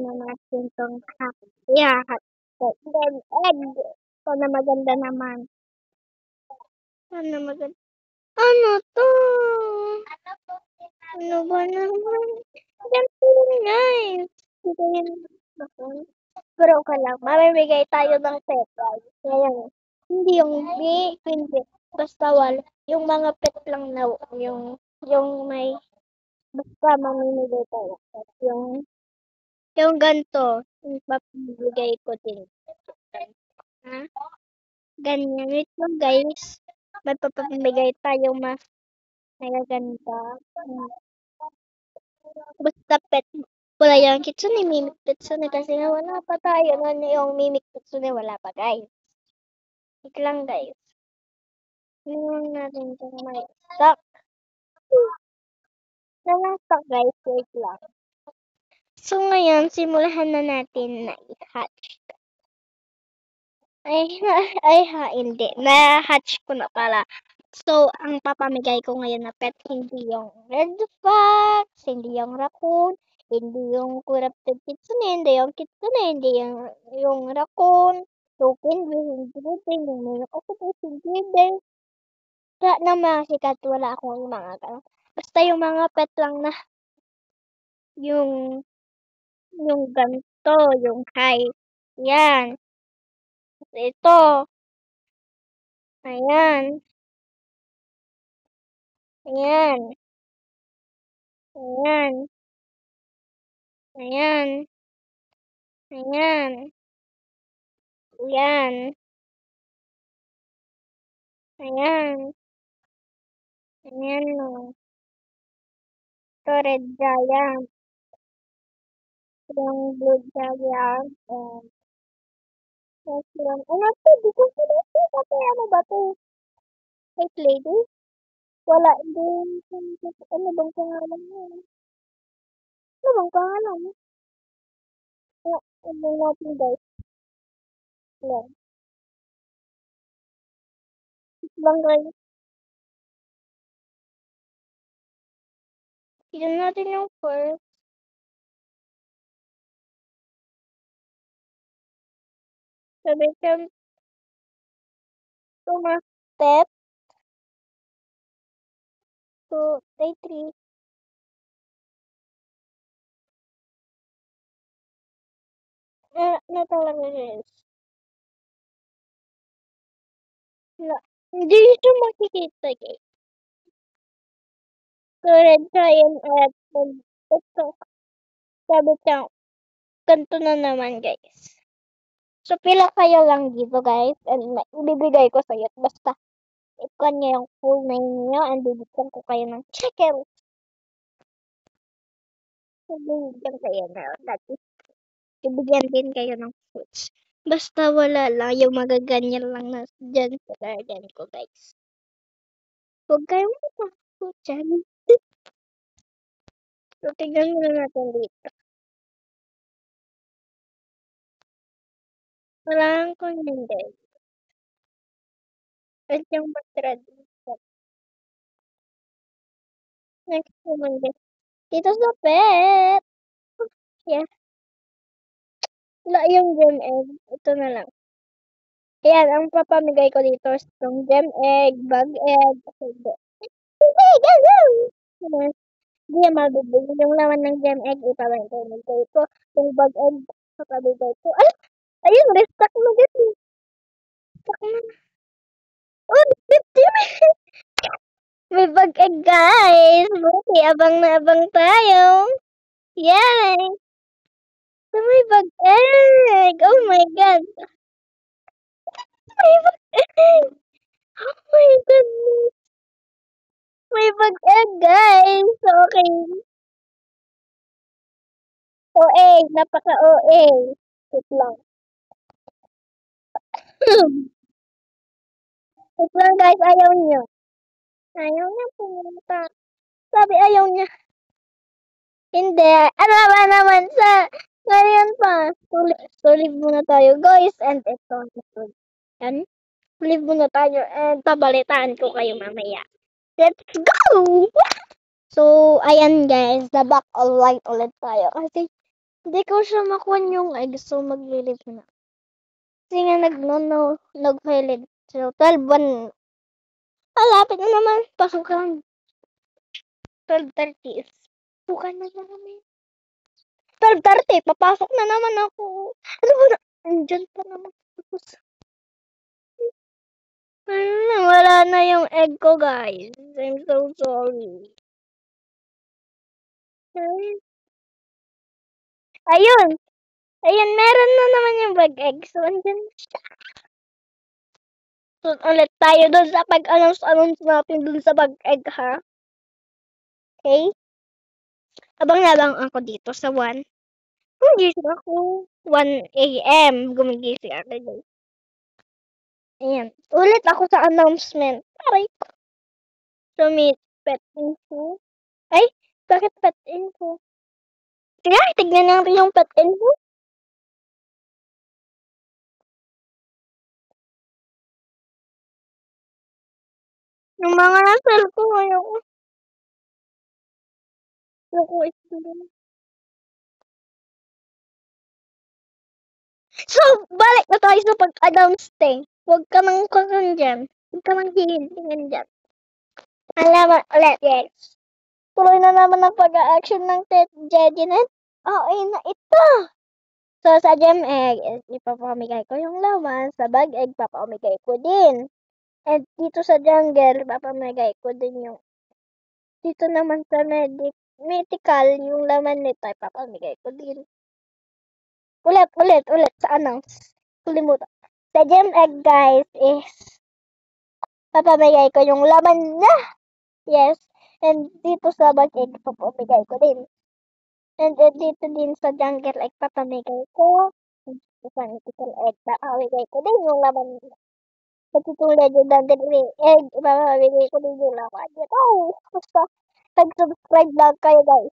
na natin tong hack. Then, egg. Sana maganda naman. Sana maganda. Ano to? Ano ba naman? Ganito guys. Dito yun. Pero okay lang. Mamimigay tayo ng surprise. Ngayon, hindi yung big, hindi. Basta wala. Yung mga pet lang na, yung may, basta mamimigay tayo. Yung ganito, yung papamigay ko din. Ha? Ganyan. Wait lang guys. May papamigay tayo mas nagaganda. Basta pet. Wala yung kitsune, mimic kitsune kasi nga wala pa tayo. Ano yung mimic kitsune, wala pa guys. Wait lang guys. Tingnan natin kung may stock. Walang stock guys, wait lang. So ngayon, simulan na natin na i-hatch. Hindi. Na-hatch ko na pala. So, ang papamigay ko ngayon na pet, hindi yung red fox, hindi yung raccoon, hindi yung corrupted kitsune, hindi yung kitsune, hindi yung raccoon, yung penguin, hindi din, yung mga octopus, hindi din. Wala na mga sikat, wala akong mga ganun. Basta yung mga pet lang na yung ganito, yung high. Yan. Ito. Ayan. Ayan. Ayan. Ayan. Ayan. Ayan. Ayan. Ayan o. Ito red giant. Yung blue giant. Tapos yung, ano to? Di ko sila ito. Kasi ano ba to? White lady? Wala. Hindi. Ano bang pangalan mo? Ano bang pangalan mo? Ano natin guys? Yan. Bang guys. Tignan natin yung first. Sabi ko, step 2, day 3. Na talaga guys. Hindi siya makikita guys. So, red giant at ito. Sabi ko, ganito na naman guys. So, pila kayo lang dito guys. And ibibigay ko sa iyo. Basta, ikuha niya yung full name niyo. And bibigyan ko kayo ng chicken. Bibigyan kayo na. Bibigyan din kayo ng fruits. Basta wala lang. Yung magaganyan lang na dyan sa garden ko guys. Huwag kayong matakot dyan. So, tignan muna natin dito. Wala kang hindi. At yung mag-tradition. Next naman guys. Dito sa pet. Yeah. Wala yung gem egg. Ito na lang. Ayan, ang papamigay ko dito is yung gem egg, bug egg. Hindi yan mabibigay. Yung laman ng gem egg, ipapamigay ko. Yung bug egg, papamigay ko. Ay! Ayun, restock na dito. Restock na. Oh, 50 may bug egg guys. Okay, abang na abang tayo. Yay! So, may bug egg. Oh my god. May bug egg. Oh my goodness. May bug egg guys. Okay. OA. Napaka-OA. Wait lang. Wait lang guys. Ayaw niyo. Ayaw niya pumunta. Sabi ayaw niya. Hindi. Ano ba naman sa... Ngayon pa. So, leave muna tayo guys. And ito. Yan. Leave muna tayo. And pabalitaan ko kayo mamaya. Let's go! So, ayan guys. The back all light ulit tayo. Kasi Hindi ko siya makuha yung egg, so maglilid na. Kasi nga nag-valid. So, 12-1. Malapit na naman. Pasukan. 12:30 is pasukan na namin. 12:30, papasok na naman ako. Ano ba na? Andyan pa naman. Tapos, wala na yung egg ko, guys. I'm so sorry. Ayun. Ayun, meron na naman yung bag egg. So, andyan siya. So, ulit tayo doon sa pag-announce natin doon sa bag egg, ha? Okay? Abang-abang ako dito sa 1. Gumising ako. 1 a.m. Gumigising ako, guys. Ayan. Ulit ako sa announcement. Aray ko. Submit pet info. Ay, bakit pet info? Sige, tignan natin yung pet info. Yung mga nasal ko, ayoko. Ayoko ito. So, balik na tayo sa pag-announce thing. Huwag ka nang kakan dyan. Huwag ka nang hihintingin dyan. Alaman ulit, guys. Tuloy na naman ang pag-a-action ng Tet Jedinet. Okay na ito. So, sa gem egg, ipapamigay ko yung laman. Sa bag egg, papamigay ko din. And dito sa jungle, papamigay ko din yung... Dito naman sa medical, yung laman nito, ipapamigay ko din. Ulit sa announce. Kulimutan. Sa gem egg, guys, is papamigay ko yung laman na. Yes. And dito sa bag egg, papamigay ko din. And dito din sa jungle egg, papamigay ko. Dito sa mythical egg, papamigay ko din yung laman na. Pati itong legendary egg, papamigay ko din yung laman nito. Basta, nag-subscribe lang kayo, guys.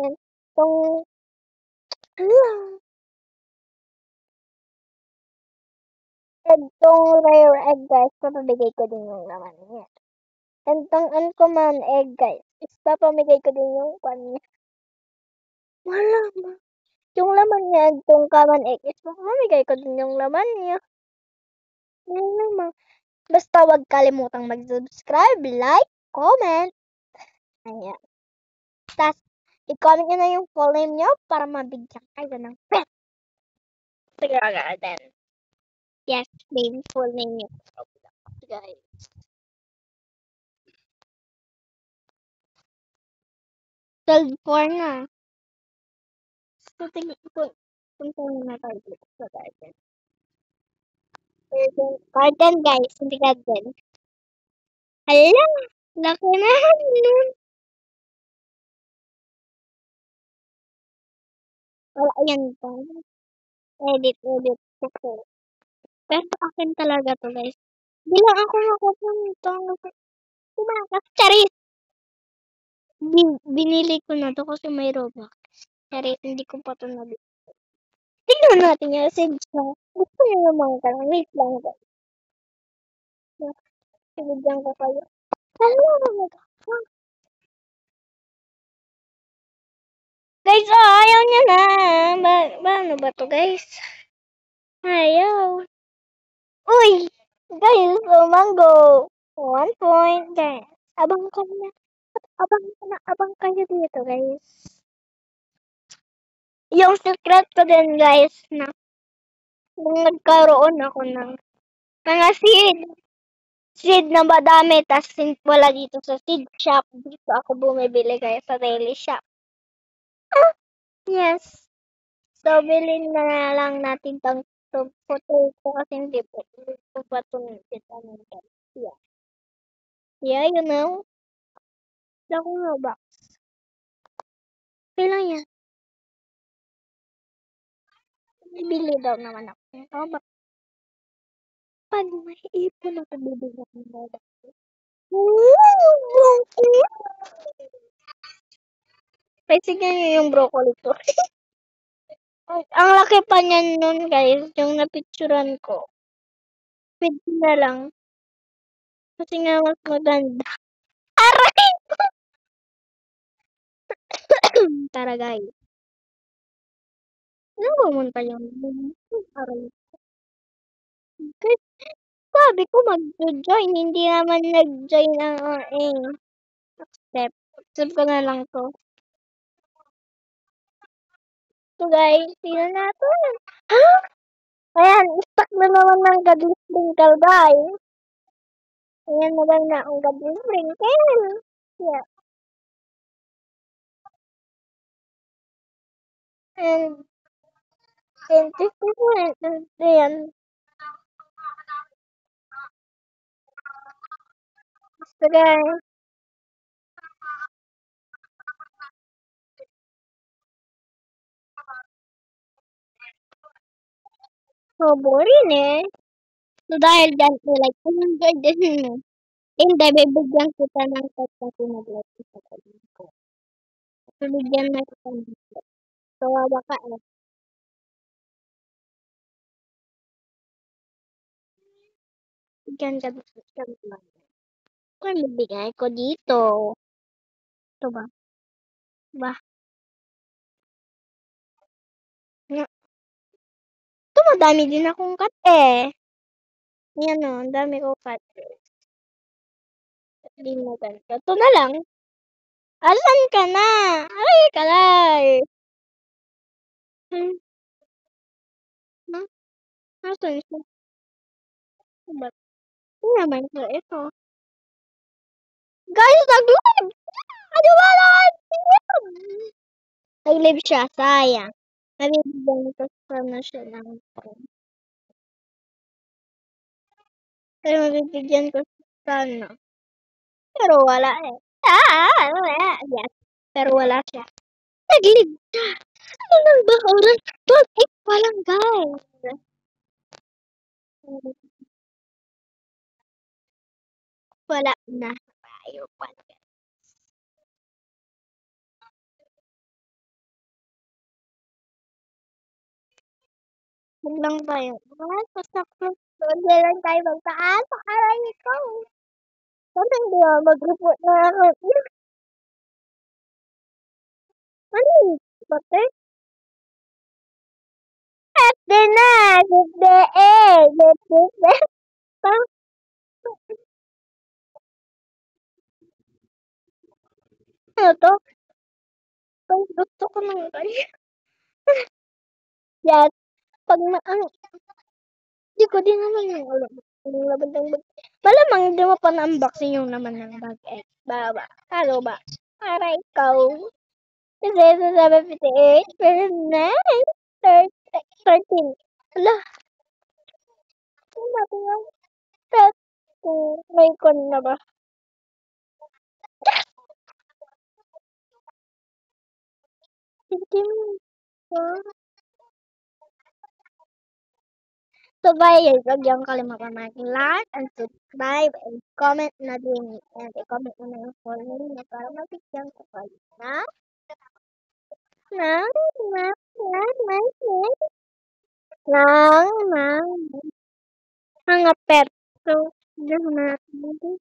And itong... Itong rare egg, guys, papamigay ko din yung laman niya. And itong uncommon egg, guys, is papamigay ko din yung kanya. Wala ma. Yung laman niya, itong common egg, is papamigay ko din yung laman niya. Yan naman. Basta wag kalimutang mag-subscribe, like, comment. Ayan. Tapos, i-comment nyo na yung full name nyo para mabigyan kayo ng pet. Sige, then. Yes, name, full name nyo. Guys. Twelve 4 na. So, tingin ko, punta na tayo dito sa garden. Garden, guys, hindi garden. Hala, laki na nun. Wala, ayan pa. Edit. Okay. Pero akin talaga to, guys. Bilang ako nakapunta. Tumakas. Charis! Binili ko na to kasi may Robux. Charis, hindi ko pa to nabili. Tingnan natin yung seeds na. Gusto nyo naman ka lang. Wait lang, guys. Sinigyan ko kayo. Hello! Guys, ayaw niya na. Ano ba to, guys? Ayaw. Uy! Guys, mango. 1 point, guys. Abang kayo dito, guys. Yung secret ko din, guys, na nung nagkaroon ako ng mga seed na madami, tas wala dito sa seed shop. Dito ako bumibili, guys, sa daily shop. Yes. So, bilhin na lang natin tong potato kasi hindi po ba itong vitamin, guys. Yeah. Yeah, you know. Wala akong Robux. Okay lang yan. Bibili daw naman ako ng Robux. Pag may ipon ako, bibili ako ng Robux. Kasi ganyan yung broccoli ko. Ang laki pa niyan nun, guys, yung napicturan ko. Pwede na lang. Kasi nga mas maganda. Aray! Tara, guys. Saan pumunta yung aray? Kasi sabi ko mag-join, hindi naman nag-join ang accept. Accept ko na lang to. So guys, tingnan natin. Ha? Ayan, stuck na naman ng Godly Sprinkle guys. Ayan, naman na ang Godly Sprinkle. Yeah. And 50%. Ayan. So guys, so boring eh. So dahil dyan, like, enjoy din mo. Hindi, bibigyan kita ng text na pinag-like kita sa ko. So, bigyan na kita ng text. So, baka bigyan ka lang. Kung bibigay ko dito. Ito ba? Ba? Ito, madami din akong cut eh. Yan o, ang dami ko cut eh. Hindi mo ganito. Ito na lang. Asan ka na? Ay, kalay. Hmm? Hmm? Asan siya? Ba't? Ito naman ko. Ito. Guys, nag-live! Ano ba naman? Nag-live siya. Sayang. Nabibigyan ko sana siya ng phone. Pero mabibigyan ko sana. Pero wala eh. Yes. Pero wala siya. Nag-live siya. Ano nang ba oras? 12 pa lang guys. Wala na. Ayaw pa. Huwag lang tayo. Basta doon lang tayo magtaas. Aray ko. Sana hindi ako mag-report na ako. Ano yun? Bate? Ate na! Gede eh! Gede. Ano to? Pag gusto ko ng kaya. Yan. Pag ano, di ko din naman yung ulam. Yung laban ng bag. Malamang hindi mo pa na-unboxing yung naman ng bag eh. Baba. Halo ba? Para ikaw. Kasi sa 758, pero 9, 13. Ala, ano natin yung pet? May con na ba? Hindi mo. So guys, huwag yung kalimutan mag-like and subscribe and comment na din. And i-comment mo na yung full name niya para mabigyan ko kayo na, na, na, na, mga pet. So, dyan natin.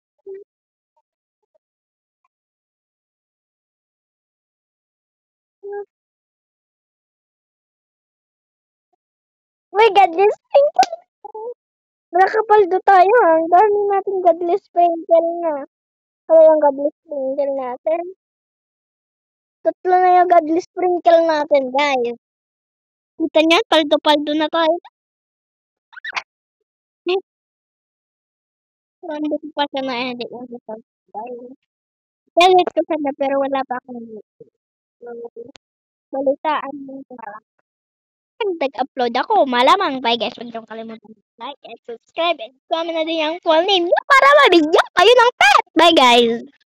Uy, godless sprinkle. Nakapaldo tayo ha. Ang dami natin godless sprinkle na. Kaya yung godless sprinkle natin. Tatlo na yung godless sprinkle natin, guys. Kita niya, paldo-paldo na tayo. Hindi ko pa siya na-edit yung result, guys. Edit ko sana pero wala pa akong balitaan mo pa. Nag-upload ako, malamang. Bye guys, huwag niyong kalimutan like and subscribe and comment na din yung full name niyo para mabigyan kayo ng pet. Bye guys!